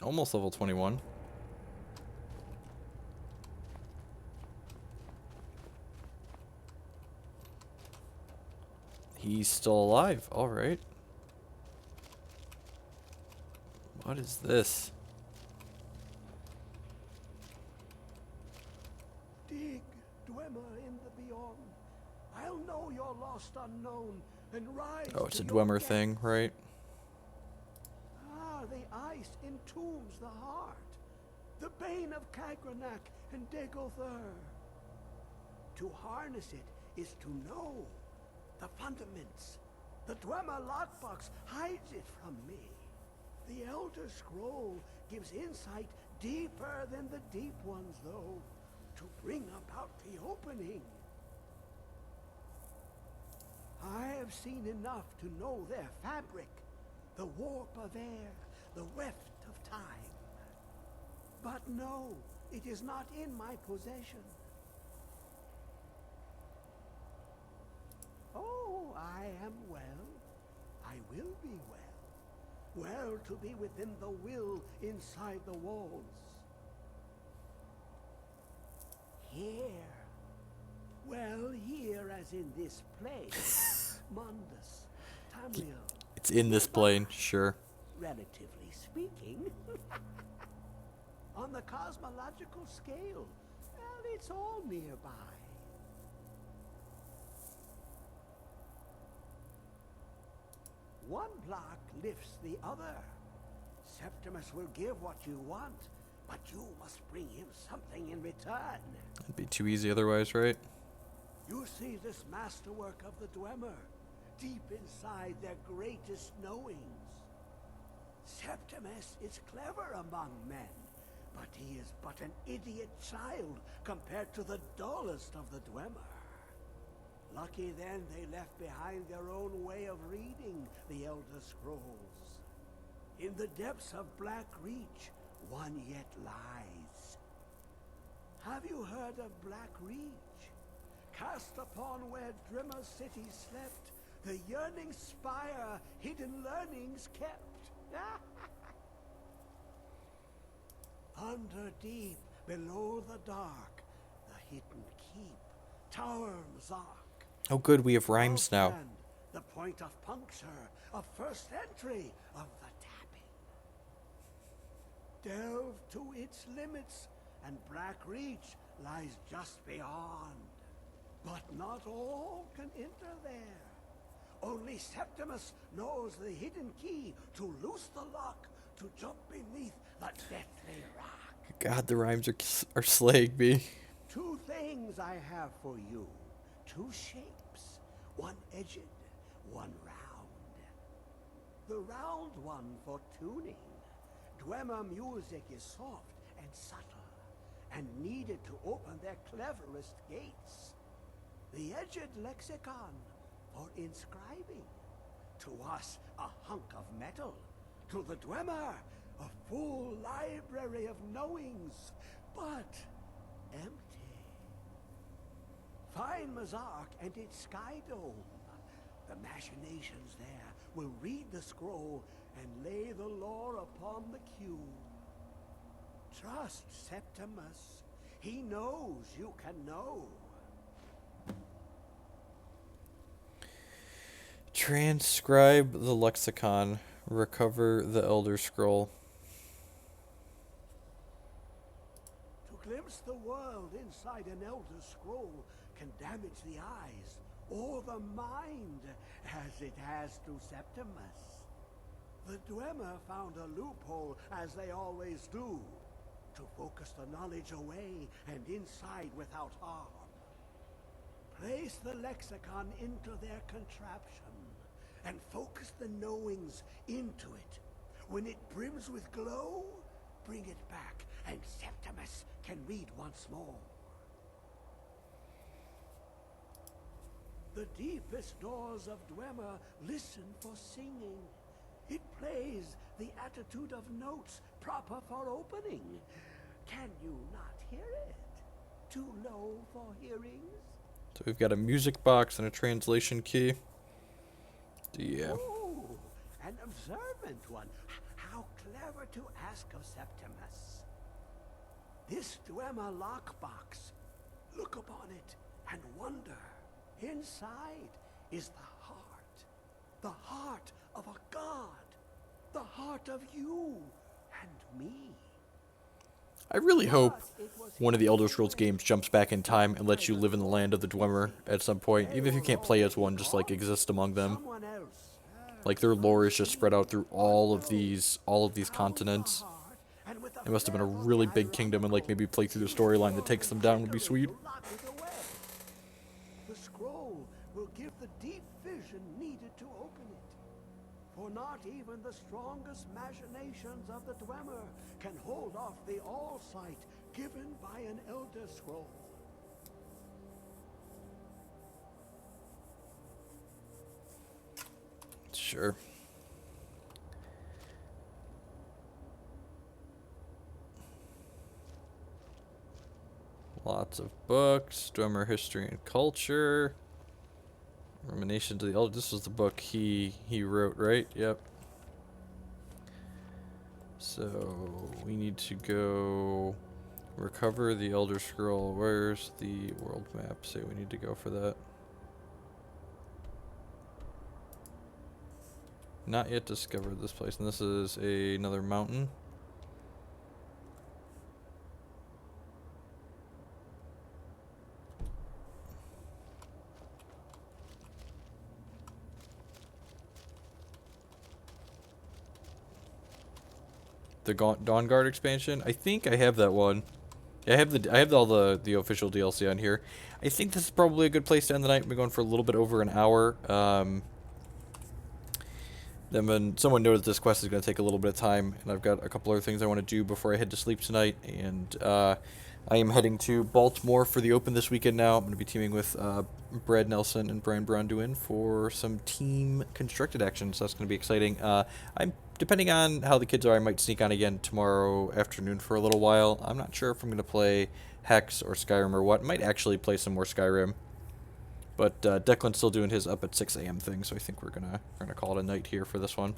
Almost level 21. He's still alive. Alright. What is this? Dig, Dwemer in the beyond. I'll know your lost unknown and rise. Oh, it's a Dwemer thing, right? Ah, the ice entombs the heart. The bane of Kagranak and Degother. To harness it is to know the fundaments. The Dwemer lockbox hides it from me. The Elder Scroll gives insight deeper than the deep ones, though, to bring about the opening. I have seen enough to know their fabric, the warp of air, the weft of time. But no, it is not in my possession. Oh, I am well. I will be well. Well to be within the will inside the walls. Here. Well, here as in this place. Mundus, Tamriel. It's in this plane, sure. Relatively speaking. On the cosmological scale, well, it's all nearby. One block lifts the other. Septimus will give what you want, but you must bring him something in return. It'd be too easy otherwise, right? You see this masterwork of the Dwemer, deep inside their greatest knowings. Septimus is clever among men, but he is but an idiot child compared to the dullest of the Dwemer. Lucky then they left behind their own way of reading the Elder Scrolls. In the depths of Black Reach, one yet lies. Have you heard of Black Reach? Cast upon where Drimmer City slept, the yearning spire hidden learnings kept. Under deep, below the dark, the hidden keep, Tower Mzark. Oh good, we have rhymes now. The point of puncture, of first entry, of the tapping. Delve to its limits, and Black Reach lies just beyond. But not all can enter there. Only Septimus knows the hidden key to loose the lock to jump beneath the deathly rock. God, the rhymes are slaying me. Two things I have for you. Two shapes. One edged, one round. The round one for tuning. Dwemer music is soft and subtle, and needed to open their cleverest gates. The edged lexicon for inscribing. To us, a hunk of metal. To the Dwemer, a full library of knowings, but empty. Find Mazark and its sky dome. The machinations there will read the scroll and lay the lore upon the cube. Trust Septimus. He knows you can know. Transcribe the lexicon. Recover the Elder Scroll. To glimpse the world inside an Elder Scroll can damage the eyes or the mind, as it has to Septimus. The Dwemer found a loophole, as they always do, to focus the knowledge away and inside without harm. Place the lexicon into their contraption, and focus the knowings into it. When it brims with glow, bring it back, and Septimus can read once more. The deepest doors of Dwemer listen for singing. It plays the attitude of notes proper for opening. Can you not hear it? Too low for hearings? So we've got a music box and a translation key. Yeah. Ooh, an observant one. How clever to ask of Septimus. This Dwemer lockbox. Look upon it and wonder. Inside is the heart of a god, the heart of you and me. I really hope one of the Elder Scrolls games jumps back in time and lets you live in the land of the Dwemer at some point, even if you can't play as one, just like exist among them. Like their lore is just spread out through all of these continents. It must have been a really big kingdom, and like maybe play through the storyline that takes them down would be sweet. The scroll will give the deep vision needed to open it. For not even the strongest machinations of the Dwemer can hold off the all-sight given by an Elder Scroll. Sure. Lots of books, Dwemer history and culture. Ruminations of the Elder. This was the book he wrote, right? Yep. So we need to go recover the Elder Scroll. Where's the world map? Say we need to go for that. Not yet discovered this place, and this is another mountain. The Dawn Guard expansion. I think I have that one. Yeah, I have all the official DLC on here. I think this is probably a good place to end the night. We're going for a little bit over an hour. Then when someone noted this quest is going to take a little bit of time, and I've got a couple other things I want to do before I head to sleep tonight, and I am heading to Baltimore for the Open this weekend now. I'm going to be teaming with Brad Nelson and Brian Bronduin for some team constructed action, so that's going to be exciting. Depending on how the kids are, I might sneak on again tomorrow afternoon for a little while. I'm not sure if I'm going to play Hex or Skyrim or what. I might actually play some more Skyrim. But Declan's still doing his up at 6 a.m. thing, so I think we're gonna call it a night here for this one.